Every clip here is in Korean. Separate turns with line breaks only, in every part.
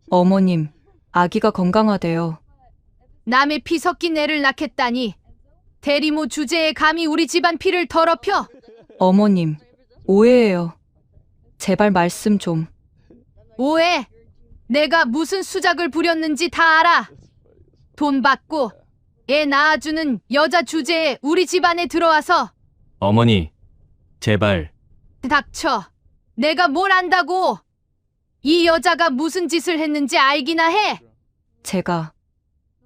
어머님, 아기가 건강하대요.
남의 피 섞인 애를 낳겠다니. 대리모 주제에 감히 우리 집안 피를 더럽혀?
어머님, 오해예요. 제발 말씀 좀.
오해. 내가 무슨 수작을 부렸는지 다 알아. 돈 받고 애 낳아주는 여자 주제에 우리 집안에 들어와서.
어머니, 제발.
닥쳐. 내가 뭘 안다고. 이 여자가 무슨 짓을 했는지 알기나 해.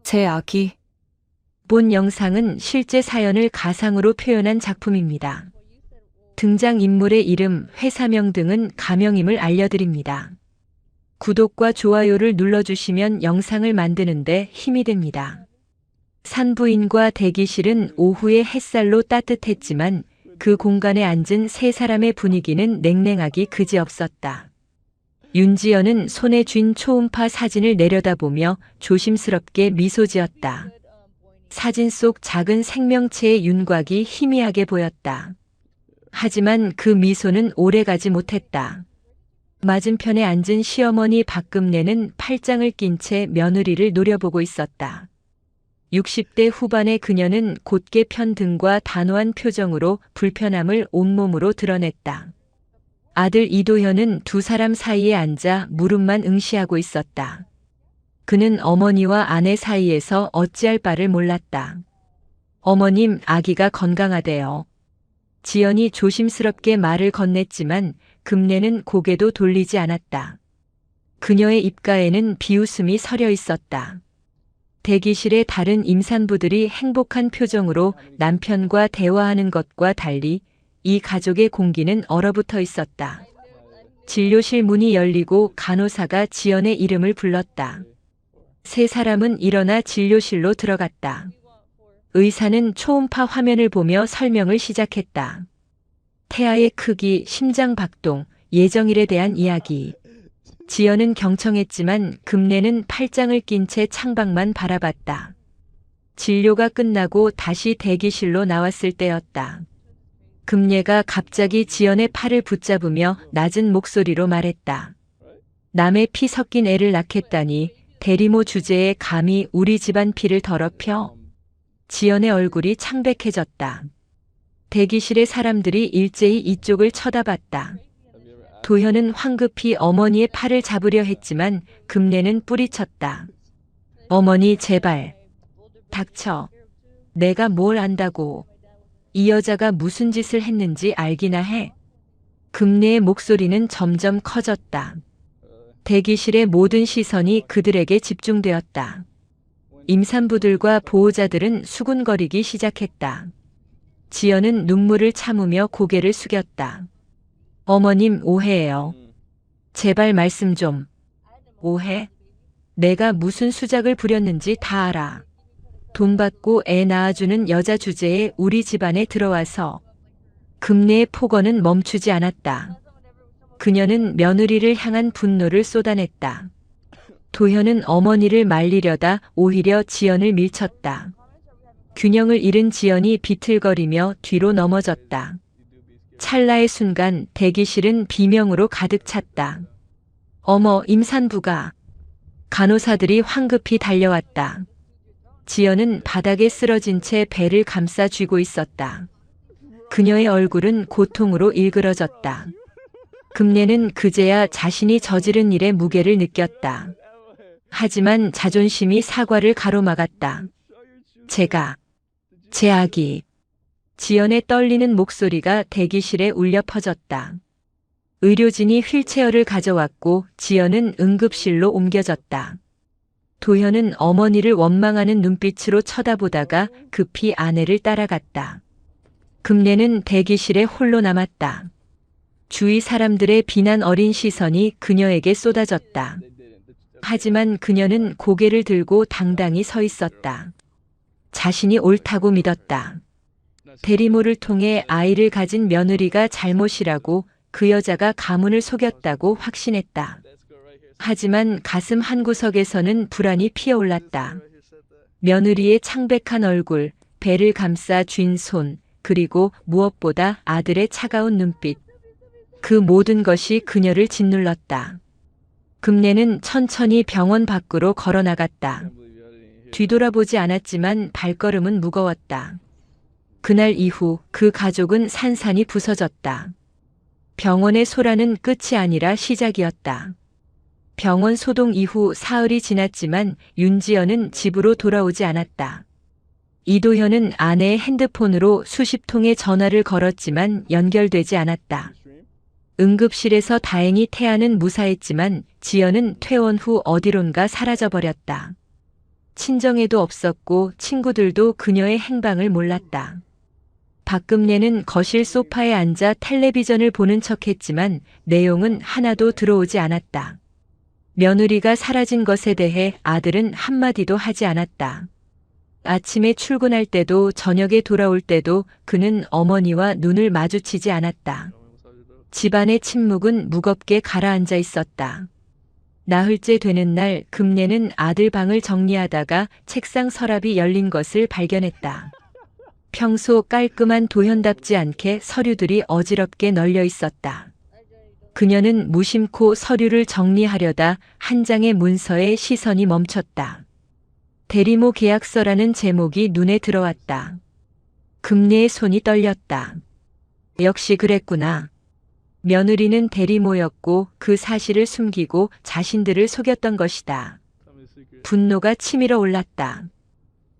제 아기,
본 영상은 실제 사연을 가상으로 표현한 작품입니다. 등장인물의 이름, 회사명 등은 가명임을 알려드립니다. 구독과 좋아요를 눌러주시면 영상을 만드는데 힘이 됩니다. 산부인과 대기실은 오후의 햇살로 따뜻했지만 그 공간에 앉은 세 사람의 분위기는 냉랭하기 그지없었다. 윤지연은 손에 쥔 초음파 사진을 내려다보며 조심스럽게 미소 지었다. 사진 속 작은 생명체의 윤곽이 희미하게 보였다. 하지만 그 미소는 오래가지 못했다. 맞은편에 앉은 시어머니 박금내는 팔짱을 낀 채 며느리를 노려보고 있었다. 60대 후반의 그녀는 곧게 편 등과 단호한 표정으로 불편함을 온몸으로 드러냈다. 아들 이도현은 두 사람 사이에 앉아 무릎만 응시하고 있었다. 그는 어머니와 아내 사이에서 어찌할 바를 몰랐다. 어머님, 아기가 건강하대요. 지연이 조심스럽게 말을 건넸지만 금내는 고개도 돌리지 않았다. 그녀의 입가에는 비웃음이 서려 있었다. 대기실의 다른 임산부들이 행복한 표정으로 남편과 대화하는 것과 달리 이 가족의 공기는 얼어붙어 있었다. 진료실 문이 열리고 간호사가 지연의 이름을 불렀다. 세 사람은 일어나 진료실로 들어갔다. 의사는 초음파 화면을 보며 설명을 시작했다. 태아의 크기, 심장 박동, 예정일에 대한 이야기. 지연은 경청했지만 금내는 팔짱을 낀 채 창밖만 바라봤다. 진료가 끝나고 다시 대기실로 나왔을 때였다. 금내가 갑자기 지연의 팔을 붙잡으며 낮은 목소리로 말했다. 남의 피 섞인 애를 낳겠다니 대리모 주제에 감히 우리 집안 피를 더럽혀? 지연의 얼굴이 창백해졌다. 대기실의 사람들이 일제히 이쪽을 쳐다봤다. 도현은 황급히 어머니의 팔을 잡으려 했지만 금내는 뿌리쳤다. 어머니, 제발. 닥쳐. 내가 뭘 안다고. 이 여자가 무슨 짓을 했는지 알기나 해. 금내의 목소리는 점점 커졌다. 대기실의 모든 시선이 그들에게 집중되었다. 임산부들과 보호자들은 수군거리기 시작했다. 지연은 눈물을 참으며 고개를 숙였다. 어머님, 오해예요. 제발 말씀 좀. 오해? 내가 무슨 수작을 부렸는지 다 알아. 돈 받고 애 낳아주는 여자 주제에 우리 집안에 들어와서. 금내의 폭언은 멈추지 않았다. 그녀는 며느리를 향한 분노를 쏟아냈다. 도현은 어머니를 말리려다 오히려 지연을 밀쳤다. 균형을 잃은 지연이 비틀거리며 뒤로 넘어졌다. 찰나의 순간 대기실은 비명으로 가득 찼다. 어머, 임산부가. 간호사들이 황급히 달려왔다. 지연은 바닥에 쓰러진 채 배를 감싸 쥐고 있었다. 그녀의 얼굴은 고통으로 일그러졌다. 금내는 그제야 자신이 저지른 일의 무게를 느꼈다. 하지만 자존심이 사과를 가로막았다. 제 아기. 지연의 떨리는 목소리가 대기실에 울려 퍼졌다. 의료진이 휠체어를 가져왔고 지연은 응급실로 옮겨졌다. 도현은 어머니를 원망하는 눈빛으로 쳐다보다가 급히 아내를 따라갔다. 금내는 대기실에 홀로 남았다. 주위 사람들의 비난 어린 시선이 그녀에게 쏟아졌다. 하지만 그녀는 고개를 들고 당당히 서 있었다. 자신이 옳다고 믿었다. 대리모를 통해 아이를 가진 며느리가 잘못이라고, 그 여자가 가문을 속였다고 확신했다. 하지만 가슴 한구석에서는 불안이 피어올랐다. 며느리의 창백한 얼굴, 배를 감싸 쥔 손, 그리고 무엇보다 아들의 차가운 눈빛. 그 모든 것이 그녀를 짓눌렀다. 금내는 천천히 병원 밖으로 걸어 나갔다. 뒤돌아보지 않았지만 발걸음은 무거웠다. 그날 이후 그 가족은 산산이 부서졌다. 병원의 소란은 끝이 아니라 시작이었다. 병원 소동 이후 사흘이 지났지만 윤지연은 집으로 돌아오지 않았다. 이도현은 아내의 핸드폰으로 수십 통의 전화를 걸었지만 연결되지 않았다. 응급실에서 다행히 태아는 무사했지만 지연은 퇴원 후 어디론가 사라져버렸다. 친정에도 없었고 친구들도 그녀의 행방을 몰랐다. 박금내는 거실 소파에 앉아 텔레비전을 보는 척했지만 내용은 하나도 들어오지 않았다. 며느리가 사라진 것에 대해 아들은 한마디도 하지 않았다. 아침에 출근할 때도 저녁에 돌아올 때도 그는 어머니와 눈을 마주치지 않았다. 집안의 침묵은 무겁게 가라앉아 있었다. 나흘째 되는 날 금내는 아들 방을 정리하다가 책상 서랍이 열린 것을 발견했다. 평소 깔끔한 도현답지 않게 서류들이 어지럽게 널려 있었다. 그녀는 무심코 서류를 정리하려다 한 장의 문서에 시선이 멈췄다. 대리모 계약서라는 제목이 눈에 들어왔다. 금내의 손이 떨렸다. 역시 그랬구나. 며느리는 대리모였고 그 사실을 숨기고 자신들을 속였던 것이다. 분노가 치밀어 올랐다.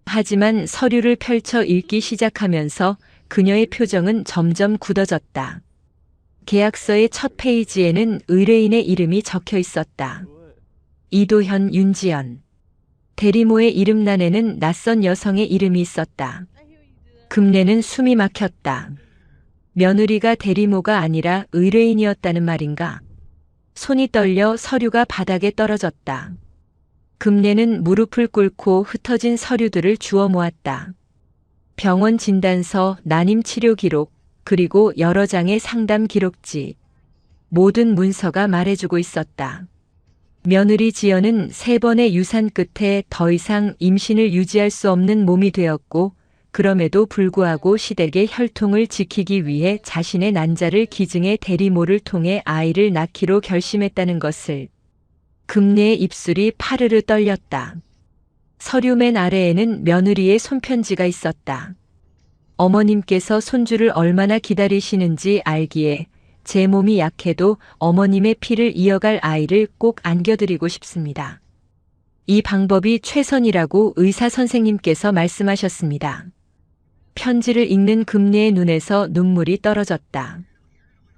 하지만 서류를 펼쳐 읽기 시작하면서 그녀의 표정은 점점 굳어졌다. 계약서의 첫 페이지에는 의뢰인의 이름이 적혀 있었다. 이도현, 윤지연. 대리모의 이름란에는 낯선 여성의 이름이 있었다. 금내는 숨이 막혔다. 며느리가 대리모가 아니라 의뢰인이었다는 말인가? 손이 떨려 서류가 바닥에 떨어졌다. 금내는 무릎을 꿇고 흩어진 서류들을 주워 모았다. 병원 진단서, 난임 치료 기록, 그리고 여러 장의 상담 기록지. 모든 문서가 말해주고 있었다. 며느리 지연은 3번의 유산 끝에 더 이상 임신을 유지할 수 없는 몸이 되었고, 그럼에도 불구하고 시댁의 혈통을 지키기 위해 자신의 난자를 기증해 대리모를 통해 아이를 낳기로 결심했다는 것을. 금내의 입술이 파르르 떨렸다. 서류 맨 아래에는 며느리의 손편지가 있었다. 어머님께서 손주를 얼마나 기다리시는지 알기에 제 몸이 약해도 어머님의 피를 이어갈 아이를 꼭 안겨드리고 싶습니다. 이 방법이 최선이라고 의사 선생님께서 말씀하셨습니다. 편지를 읽는 금내의 눈에서 눈물이 떨어졌다.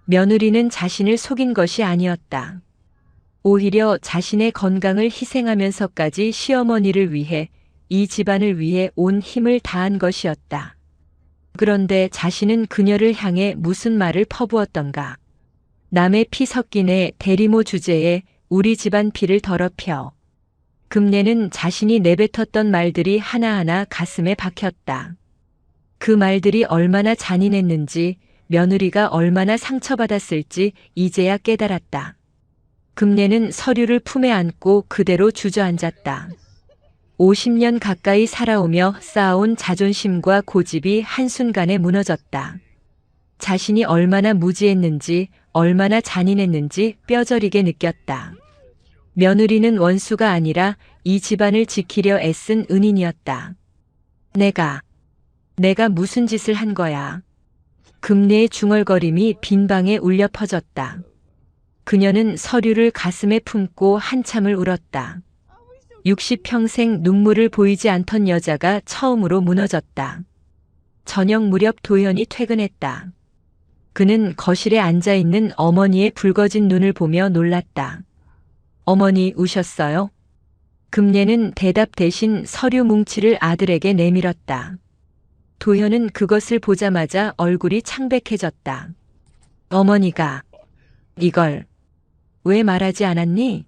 며느리는 자신을 속인 것이 아니었다. 오히려 자신의 건강을 희생하면서까지 시어머니를 위해, 이 집안을 위해 온 힘을 다한 것이었다. 그런데 자신은 그녀를 향해 무슨 말을 퍼부었던가. 남의 피 섞인 애 대리모 주제에 우리 집안 피를 더럽혀. 금내는 자신이 내뱉었던 말들이 하나하나 가슴에 박혔다. 그 말들이 얼마나 잔인했는지, 며느리가 얼마나 상처받았을지 이제야 깨달았다. 금내는 서류를 품에 안고 그대로 주저앉았다. 50년 가까이 살아오며 쌓아온 자존심과 고집이 한순간에 무너졌다. 자신이 얼마나 무지했는지, 얼마나 잔인했는지 뼈저리게 느꼈다. 며느리는 원수가 아니라 이 집안을 지키려 애쓴 은인이었다. 내가 무슨 짓을 한 거야. 금내의 중얼거림이 빈방에 울려 퍼졌다. 그녀는 서류를 가슴에 품고 한참을 울었다. 60평생 눈물을 보이지 않던 여자가 처음으로 무너졌다. 저녁 무렵 도현이 퇴근했다. 그는 거실에 앉아있는 어머니의 붉어진 눈을 보며 놀랐다. 어머니 우셨어요? 금내는 대답 대신 서류 뭉치를 아들에게 내밀었다. 도현은 그것을 보자마자 얼굴이 창백해졌다. 어머니가 이걸 왜 말하지 않았니?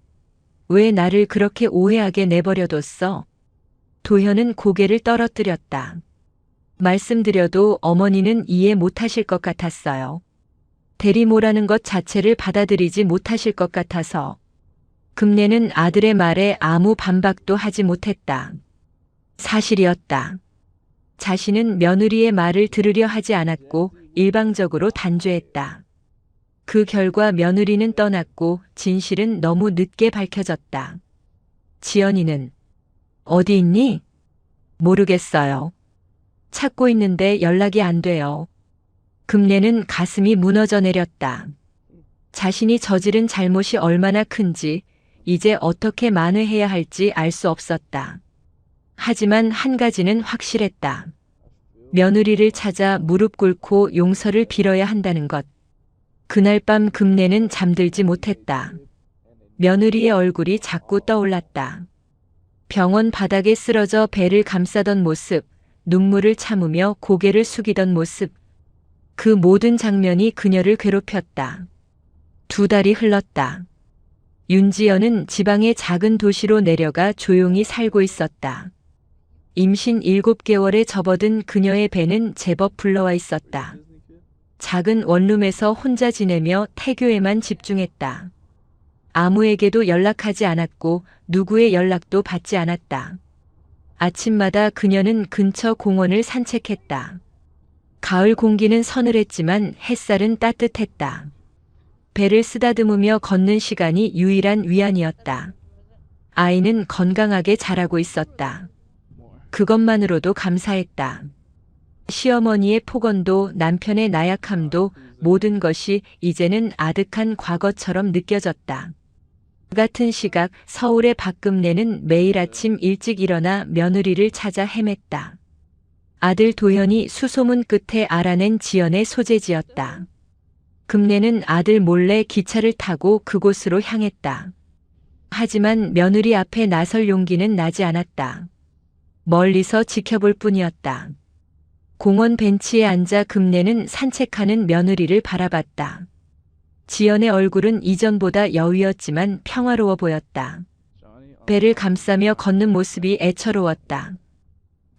왜 나를 그렇게 오해하게 내버려뒀어? 도현은 고개를 떨어뜨렸다. 말씀드려도 어머니는 이해 못하실 것 같았어요. 대리모라는 것 자체를 받아들이지 못하실 것 같아서. 금내는 아들의 말에 아무 반박도 하지 못했다. 사실이었다. 자신은 며느리의 말을 들으려 하지 않았고 일방적으로 단죄했다. 그 결과 며느리는 떠났고 진실은 너무 늦게 밝혀졌다. 지연이는 어디 있니? 모르겠어요. 찾고 있는데 연락이 안 돼요. 금래는 가슴이 무너져 내렸다. 자신이 저지른 잘못이 얼마나 큰지 이제 어떻게 만회해야 할지 알 수 없었다. 하지만 한 가지는 확실했다. 며느리를 찾아 무릎 꿇고 용서를 빌어야 한다는 것. 그날 밤 금래는 잠들지 못했다. 며느리의 얼굴이 자꾸 떠올랐다. 병원 바닥에 쓰러져 배를 감싸던 모습, 눈물을 참으며 고개를 숙이던 모습. 그 모든 장면이 그녀를 괴롭혔다. 2달이 흘렀다. 윤지연은 지방의 작은 도시로 내려가 조용히 살고 있었다. 임신 7개월에 접어든 그녀의 배는 제법 불러와 있었다. 작은 원룸에서 혼자 지내며 태교에만 집중했다. 아무에게도 연락하지 않았고 누구의 연락도 받지 않았다. 아침마다 그녀는 근처 공원을 산책했다. 가을 공기는 서늘했지만 햇살은 따뜻했다. 배를 쓰다듬으며 걷는 시간이 유일한 위안이었다. 아이는 건강하게 자라고 있었다. 그것만으로도 감사했다. 시어머니의 폭언도 남편의 나약함도 모든 것이 이제는 아득한 과거처럼 느껴졌다. 같은 시각 서울의 박금래는 매일 아침 일찍 일어나 며느리를 찾아 헤맸다. 아들 도현이 수소문 끝에 알아낸 지연의 소재지였다. 금래는 아들 몰래 기차를 타고 그곳으로 향했다. 하지만 며느리 앞에 나설 용기는 나지 않았다. 멀리서 지켜볼 뿐이었다. 공원 벤치에 앉아 금래는 산책하는 며느리를 바라봤다. 지연의 얼굴은 이전보다 여위었지만 평화로워 보였다. 배를 감싸며 걷는 모습이 애처로웠다.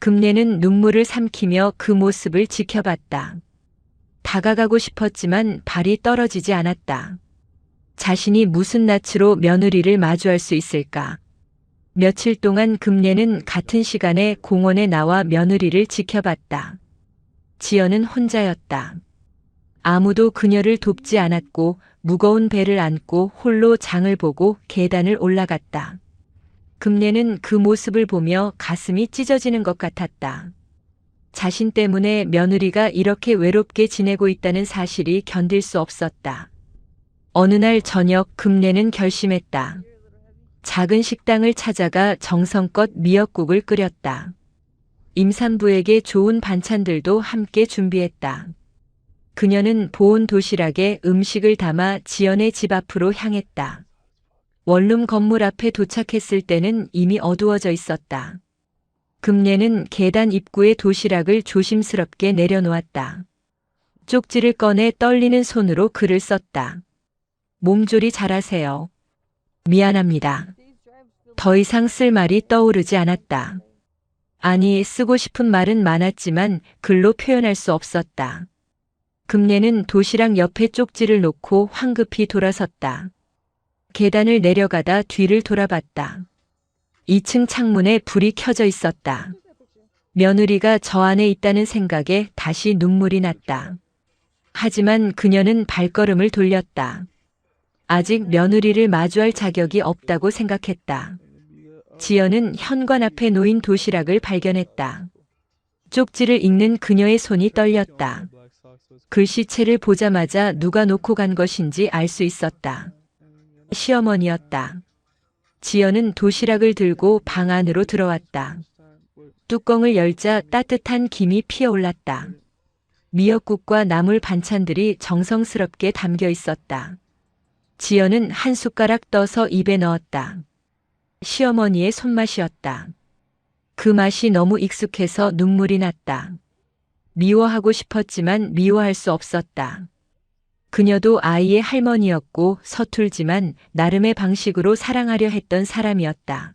금래는 눈물을 삼키며 그 모습을 지켜봤다. 다가가고 싶었지만 발이 떨어지지 않았다. 자신이 무슨 낯으로 며느리를 마주할 수 있을까? 며칠 동안 금래는 같은 시간에 공원에 나와 며느리를 지켜봤다. 지연은 혼자였다. 아무도 그녀를 돕지 않았고 무거운 배를 안고 홀로 장을 보고 계단을 올라갔다. 금래는 그 모습을 보며 가슴이 찢어지는 것 같았다. 자신 때문에 며느리가 이렇게 외롭게 지내고 있다는 사실이 견딜 수 없었다. 어느 날 저녁 금래는 결심했다. 작은 식당을 찾아가 정성껏 미역국을 끓였다. 임산부에게 좋은 반찬들도 함께 준비했다. 그녀는 보온 도시락에 음식을 담아 지연의 집 앞으로 향했다. 원룸 건물 앞에 도착했을 때는 이미 어두워져 있었다. 금래는 계단 입구에 도시락을 조심스럽게 내려놓았다. 쪽지를 꺼내 떨리는 손으로 글을 썼다. 몸조리 잘하세요. 미안합니다. 더 이상 쓸 말이 떠오르지 않았다. 아니, 쓰고 싶은 말은 많았지만 글로 표현할 수 없었다. 금래는 도시락 옆에 쪽지를 놓고 황급히 돌아섰다. 계단을 내려가다 뒤를 돌아봤다. 2층 창문에 불이 켜져 있었다. 며느리가 저 안에 있다는 생각에 다시 눈물이 났다. 하지만 그녀는 발걸음을 돌렸다. 아직 며느리를 마주할 자격이 없다고 생각했다. 지연은 현관 앞에 놓인 도시락을 발견했다. 쪽지를 읽는 그녀의 손이 떨렸다. 글씨체를 보자마자 누가 놓고 간 것인지 알 수 있었다. 시어머니였다. 지연은 도시락을 들고 방 안으로 들어왔다. 뚜껑을 열자 따뜻한 김이 피어올랐다. 미역국과 나물 반찬들이 정성스럽게 담겨 있었다. 지연은 한 숟가락 떠서 입에 넣었다. 시어머니의 손맛이었다. 그 맛이 너무 익숙해서 눈물이 났다. 미워하고 싶었지만 미워할 수 없었다. 그녀도 아이의 할머니였고 서툴지만 나름의 방식으로 사랑하려 했던 사람이었다.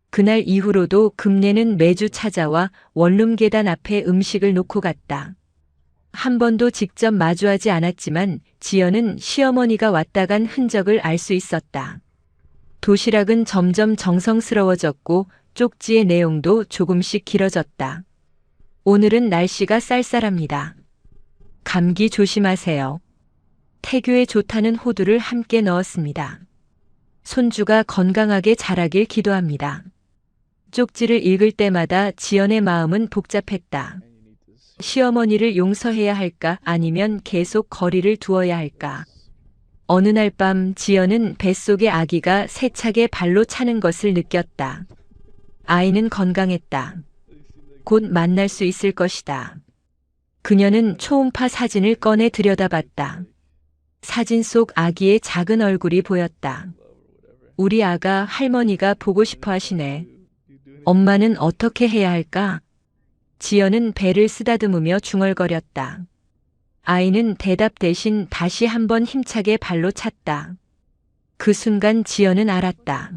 그날 이후로도 금래는 매주 찾아와 원룸 계단 앞에 음식을 놓고 갔다. 한 번도 직접 마주하지 않았지만 지연은 시어머니가 왔다 간 흔적을 알 수 있었다. 도시락은 점점 정성스러워졌고 쪽지의 내용도 조금씩 길어졌다. 오늘은 날씨가 쌀쌀합니다. 감기 조심하세요. 태교에 좋다는 호두를 함께 넣었습니다. 손주가 건강하게 자라길 기도합니다. 쪽지를 읽을 때마다 지연의 마음은 복잡했다. 시어머니를 용서해야 할까 아니면 계속 거리를 두어야 할까. 어느 날 밤 지연은 뱃속의 아기가 세차게 발로 차는 것을 느꼈다. 아이는 건강했다. 곧 만날 수 있을 것이다. 그녀는 초음파 사진을 꺼내 들여다봤다. 사진 속 아기의 작은 얼굴이 보였다. 우리 아가 할머니가 보고 싶어 하시네. 엄마는 어떻게 해야 할까? 지연은 배를 쓰다듬으며 중얼거렸다. 아이는 대답 대신 다시 한번 힘차게 발로 찼다. 그 순간 지연은 알았다.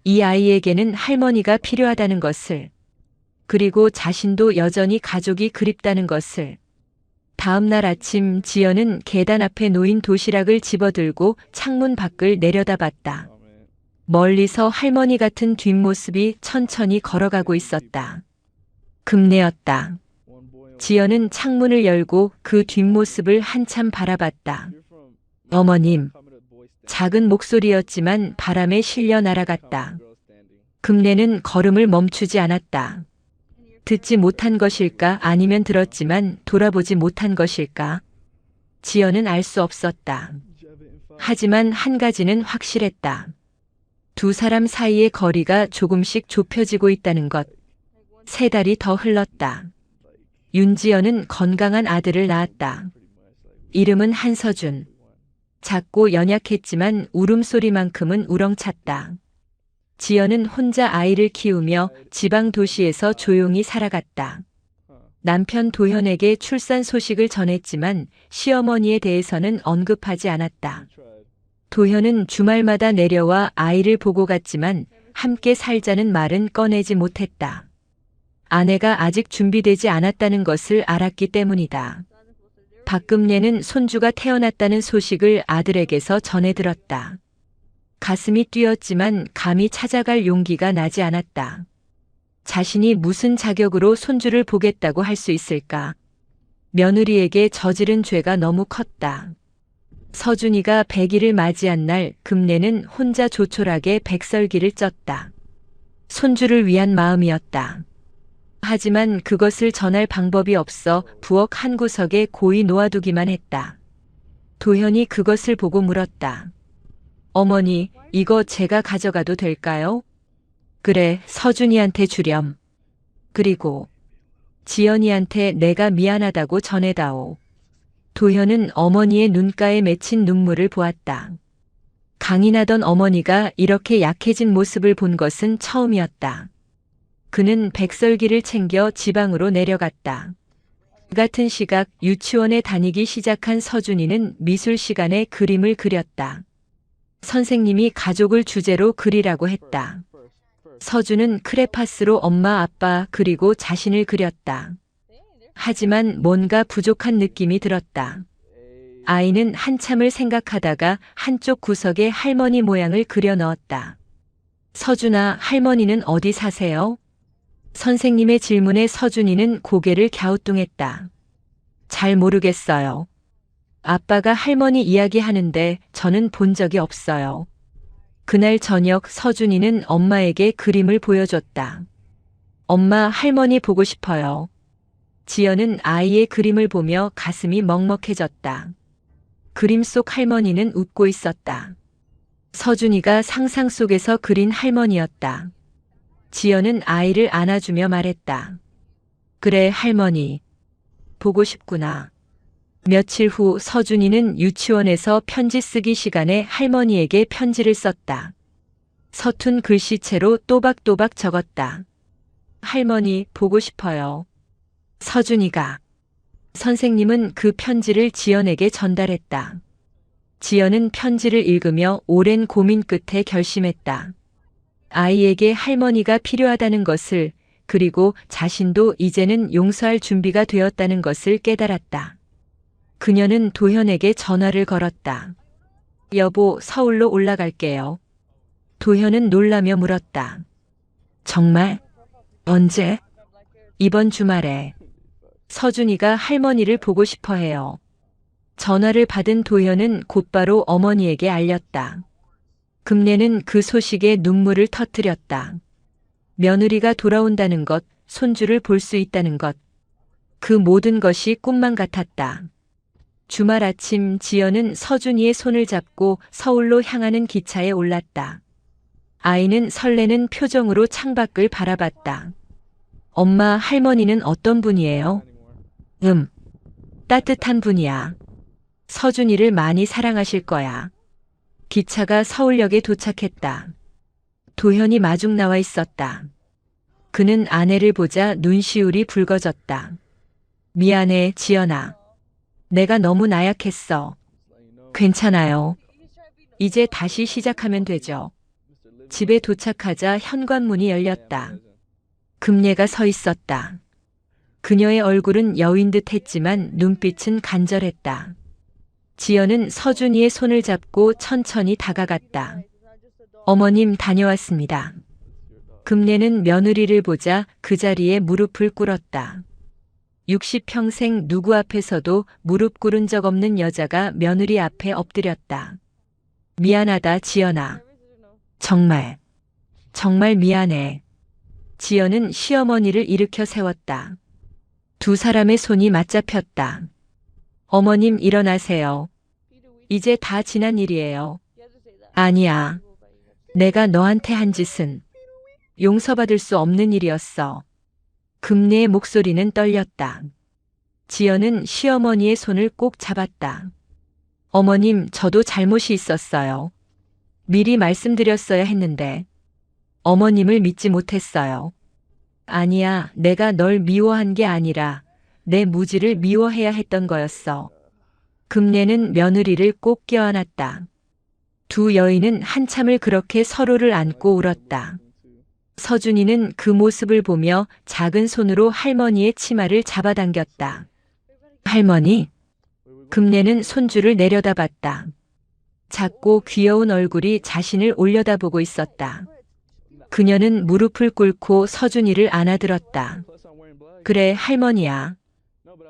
이 아이에게는 할머니가 필요하다는 것을, 그리고 자신도 여전히 가족이 그립다는 것을. 다음 날 아침 지연은 계단 앞에 놓인 도시락을 집어들고 창문 밖을 내려다봤다. 멀리서 할머니 같은 뒷모습이 천천히 걸어가고 있었다. 금내였다. 지연은 창문을 열고 그 뒷모습을 한참 바라봤다. 어머님. 작은 목소리였지만 바람에 실려 날아갔다. 금내는 걸음을 멈추지 않았다. 듣지 못한 것일까 아니면 들었지만 돌아보지 못한 것일까? 지연은 알 수 없었다. 하지만 한 가지는 확실했다. 두 사람 사이의 거리가 조금씩 좁혀지고 있다는 것. 3달이 더 흘렀다. 윤지연은 건강한 아들을 낳았다. 이름은 한서준. 작고 연약했지만 울음소리만큼은 우렁찼다. 지연은 혼자 아이를 키우며 지방 도시에서 조용히 살아갔다. 남편 도현에게 출산 소식을 전했지만 시어머니에 대해서는 언급하지 않았다. 도현은 주말마다 내려와 아이를 보고 갔지만 함께 살자는 말은 꺼내지 못했다. 아내가 아직 준비되지 않았다는 것을 알았기 때문이다. 박금례는 손주가 태어났다는 소식을 아들에게서 전해 들었다. 가슴이 뛰었지만 감히 찾아갈 용기가 나지 않았다. 자신이 무슨 자격으로 손주를 보겠다고 할 수 있을까? 며느리에게 저지른 죄가 너무 컸다. 서준이가 100일을 맞이한 날 금례는 혼자 조촐하게 백설기를 쪘다. 손주를 위한 마음이었다. 하지만 그것을 전할 방법이 없어 부엌 한 구석에 고이 놓아두기만 했다. 도현이 그것을 보고 물었다. 어머니, 이거 제가 가져가도 될까요? 그래, 서준이한테 주렴. 그리고 지연이한테 내가 미안하다고 전해다오. 도현은 어머니의 눈가에 맺힌 눈물을 보았다. 강인하던 어머니가 이렇게 약해진 모습을 본 것은 처음이었다. 그는 백설기를 챙겨 지방으로 내려갔다. 같은 시각 유치원에 다니기 시작한 서준이는 미술 시간에 그림을 그렸다. 선생님이 가족을 주제로 그리라고 했다. 서준은 크레파스로 엄마, 아빠 그리고 자신을 그렸다. 하지만 뭔가 부족한 느낌이 들었다. 아이는 한참을 생각하다가 한쪽 구석에 할머니 모양을 그려 넣었다. 서준아, 할머니는 어디 사세요? 선생님의 질문에 서준이는 고개를 갸우뚱했다. 잘 모르겠어요. 아빠가 할머니 이야기하는데 저는 본 적이 없어요. 그날 저녁 서준이는 엄마에게 그림을 보여줬다. 엄마, 할머니 보고 싶어요. 지연은 아이의 그림을 보며 가슴이 먹먹해졌다. 그림 속 할머니는 웃고 있었다. 서준이가 상상 속에서 그린 할머니였다. 지연은 아이를 안아주며 말했다. 그래, 할머니. 보고 싶구나. 며칠 후 서준이는 유치원에서 편지 쓰기 시간에 할머니에게 편지를 썼다. 서툰 글씨체로 또박또박 적었다. 할머니, 보고 싶어요. 서준이가. 선생님은 그 편지를 지연에게 전달했다. 지연은 편지를 읽으며 오랜 고민 끝에 결심했다. 아이에게 할머니가 필요하다는 것을, 그리고 자신도 이제는 용서할 준비가 되었다는 것을 깨달았다. 그녀는 도현에게 전화를 걸었다. 여보, 서울로 올라갈게요. 도현은 놀라며 물었다. 정말? 언제? 이번 주말에. 서준이가 할머니를 보고 싶어 해요. 전화를 받은 도현은 곧바로 어머니에게 알렸다. 금내는 그 소식에 눈물을 터뜨렸다. 며느리가 돌아온다는 것, 손주를 볼 수 있다는 것. 그 모든 것이 꿈만 같았다. 주말 아침 지연은 서준이의 손을 잡고 서울로 향하는 기차에 올랐다. 아이는 설레는 표정으로 창밖을 바라봤다. 엄마, 할머니는 어떤 분이에요? 따뜻한 분이야. 서준이를 많이 사랑하실 거야. 기차가 서울역에 도착했다. 도현이 마중 나와 있었다. 그는 아내를 보자 눈시울이 붉어졌다. 미안해, 지연아. 내가 너무 나약했어. 괜찮아요. 이제 다시 시작하면 되죠. 집에 도착하자 현관문이 열렸다. 금예가 서 있었다. 그녀의 얼굴은 여인 듯 했지만 눈빛은 간절했다. 지연은 서준이의 손을 잡고 천천히 다가갔다. 어머님, 다녀왔습니다. 금예는 며느리를 보자 그 자리에 무릎을 꿇었다. 60평생 누구 앞에서도 무릎 꿇은 적 없는 여자가 며느리 앞에 엎드렸다. 미안하다, 지연아. 정말 미안해. 지연은 시어머니를 일으켜 세웠다. 두 사람의 손이 맞잡혔다. 어머님, 일어나세요. 이제 다 지난 일이에요. 아니야. 내가 너한테 한 짓은 용서받을 수 없는 일이었어. 금내의 목소리는 떨렸다. 지연은 시어머니의 손을 꼭 잡았다. 어머님, 저도 잘못이 있었어요. 미리 말씀드렸어야 했는데 어머님을 믿지 못했어요. 아니야, 내가 널 미워한 게 아니라 내 무지를 미워해야 했던 거였어. 금내는 며느리를 꼭 껴안았다. 두 여인은 한참을 그렇게 서로를 안고 울었다. 서준이는 그 모습을 보며 작은 손으로 할머니의 치마를 잡아당겼다. 할머니? 금내는 손주를 내려다봤다. 작고 귀여운 얼굴이 자신을 올려다보고 있었다. 그녀는 무릎을 꿇고 서준이를 안아들었다. 그래, 할머니야.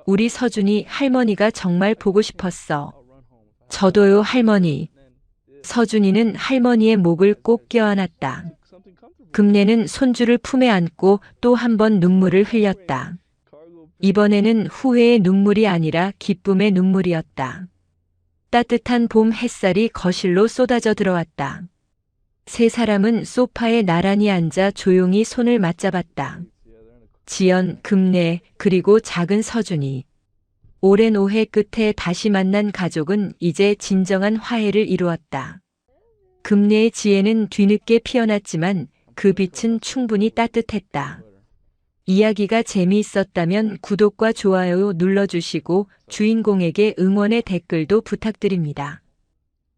우리 서준이 할머니가 정말 보고 싶었어. 저도요, 할머니. 서준이는 할머니의 목을 꼭 껴안았다. 금내는 손주를 품에 안고 또 한 번 눈물을 흘렸다. 이번에는 후회의 눈물이 아니라 기쁨의 눈물이었다. 따뜻한 봄 햇살이 거실로 쏟아져 들어왔다. 세 사람은 소파에 나란히 앉아 조용히 손을 맞잡았다. 지연, 금내, 그리고 작은 서준이. 오랜 오해 끝에 다시 만난 가족은 이제 진정한 화해를 이루었다. 금내의 지혜는 뒤늦게 피어났지만 그 빛은 충분히 따뜻했다. 이야기가 재미있었다면 구독과 좋아요 눌러주시고 주인공에게 응원의 댓글도 부탁드립니다.